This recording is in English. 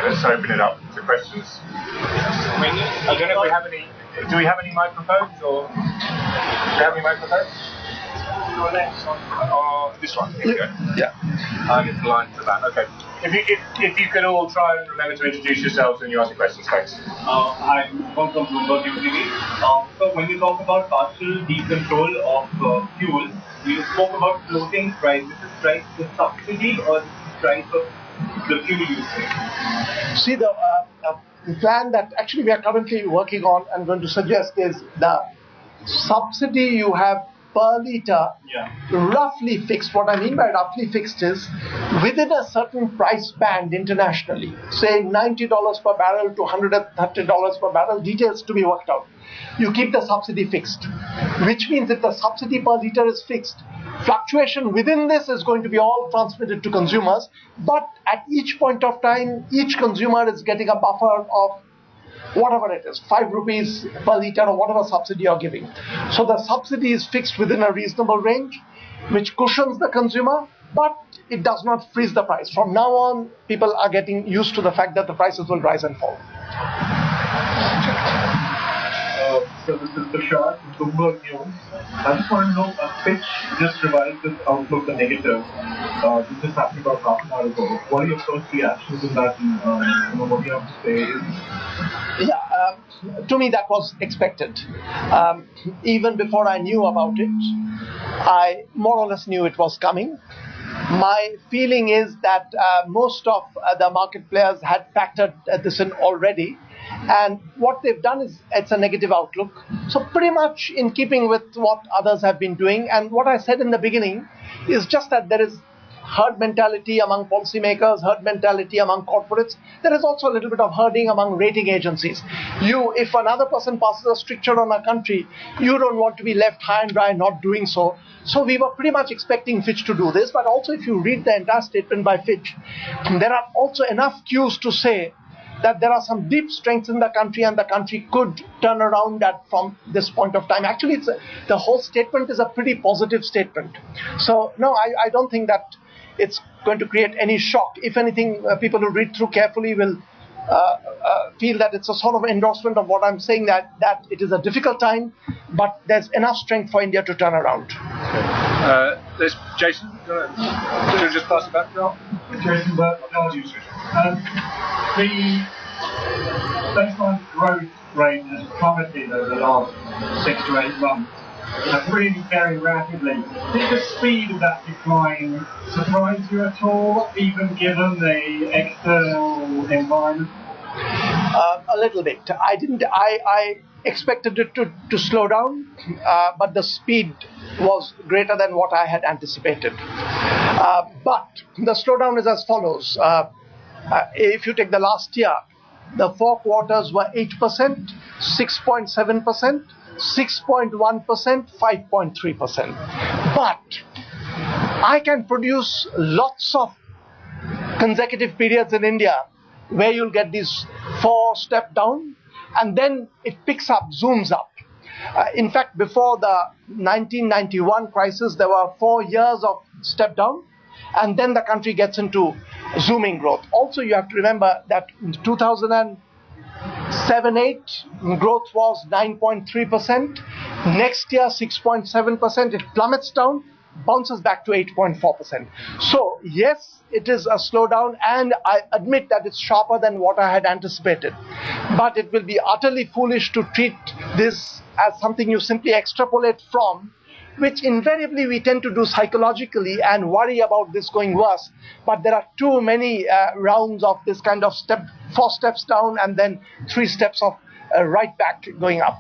let's open it up to questions. I don't know if we have any. Do we have any microphones or? Do we have any microphones? Oh, this one. Here we go. Yeah. I'm blind to that. Okay. If you could all try and remember to introduce yourselves when you ask your questions, thanks. I'm from Bloomberg TV. So when you talk about partial decontrol of fuel, you spoke about floating price. This is price the subsidy or this is price of the fuel usage? See, the plan that actually we are currently working on and going to suggest is the subsidy you have per litre, roughly fixed. What I mean by roughly fixed is within a certain price band internationally, say $90 per barrel to $130 per barrel, details to be worked out. You keep the subsidy fixed, which means if the subsidy per litre is fixed, fluctuation within this is going to be all transmitted to consumers, but at each point of time, each consumer is getting a buffer of whatever it is, 5 rupees per litre or whatever subsidy you're giving. So the subsidy is fixed within a reasonable range, which cushions the consumer, but it does not freeze the price. From now on, people are getting used to the fact that the prices will rise and fall. So this is Tushar from Bloomberg News. I just want to know, Fitch just revised its outlook to negative. This just happened about half an hour ago. What are your first reactions to that? And what do you have to say? Yeah, to me that was expected. Even before I knew about it, I more or less knew it was coming. My feeling is that most of the market players had factored this in already. And what they've done is it's a negative outlook. So pretty much in keeping with what others have been doing. And what I said in the beginning is just that there is herd mentality among policymakers, herd mentality among corporates. There is also a little bit of herding among rating agencies. If another person passes a stricture on a country, you don't want to be left high and dry not doing so. So we were pretty much expecting Fitch to do this. But also if you read the entire statement by Fitch, there are also enough cues to say that there are some deep strengths in the country and the country could turn around from this point of time. Actually, the whole statement is a pretty positive statement. So, no, I don't think that it's going to create any shock. If anything, people who read through carefully will feel that it's a sort of endorsement of what I'm saying, that it is a difficult time, but there's enough strength for India to turn around. Okay. There's Jason. Do you just pass it back now? Jason Burke, the baseline growth rate has plummeted over the last 6 to 8 months. Really very rapidly. Did the speed of that decline surprise you at all, even given the external environment? A little bit. I expected it to slow down, but the speed was greater than what I had anticipated. But the slowdown is as follows. If you take the last year, the 4 quarters were 8%, 6.7%, 6.1%, 5.3%. But I can produce lots of consecutive periods in India where you'll get these 4 step down and then it picks up, zooms up. In fact, before the 1991 crisis, there were 4 years of step down, and then the country gets into zooming growth. Also, you have to remember that in 2007-8, growth was 9.3%. Next year, 6.7%. It plummets down, bounces back to 8.4%. So, yes, it is a slowdown, and I admit that it's sharper than what I had anticipated. But it will be utterly foolish to treat this as something you simply extrapolate from, which invariably we tend to do psychologically and worry about this going worse. But there are too many rounds of this kind of 4 steps down and then 3 steps of right back going up.